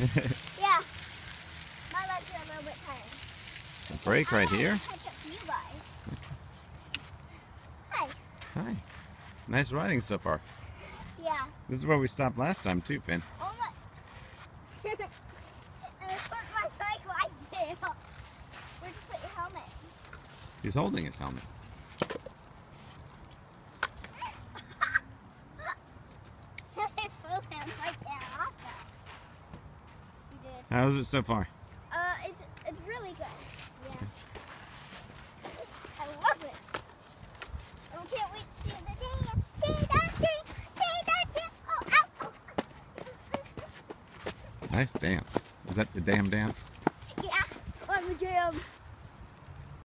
Yeah. My legs are a little bit tired. A break right here. Catch up to you guys. Hi. Hi. Nice riding so far. Yeah. This is where we stopped last time too, Finn. Oh my. And I put my bike right there. Where'd you put your helmet? He's holding his helmet. I flew him right there also. You did. How is it so far? It's really good. Yeah. I love it. I can't wait to see the dance. See that dance. See that dance. Oh, ow. Nice dance. Is that the damn dance? Yeah. I'm a jam.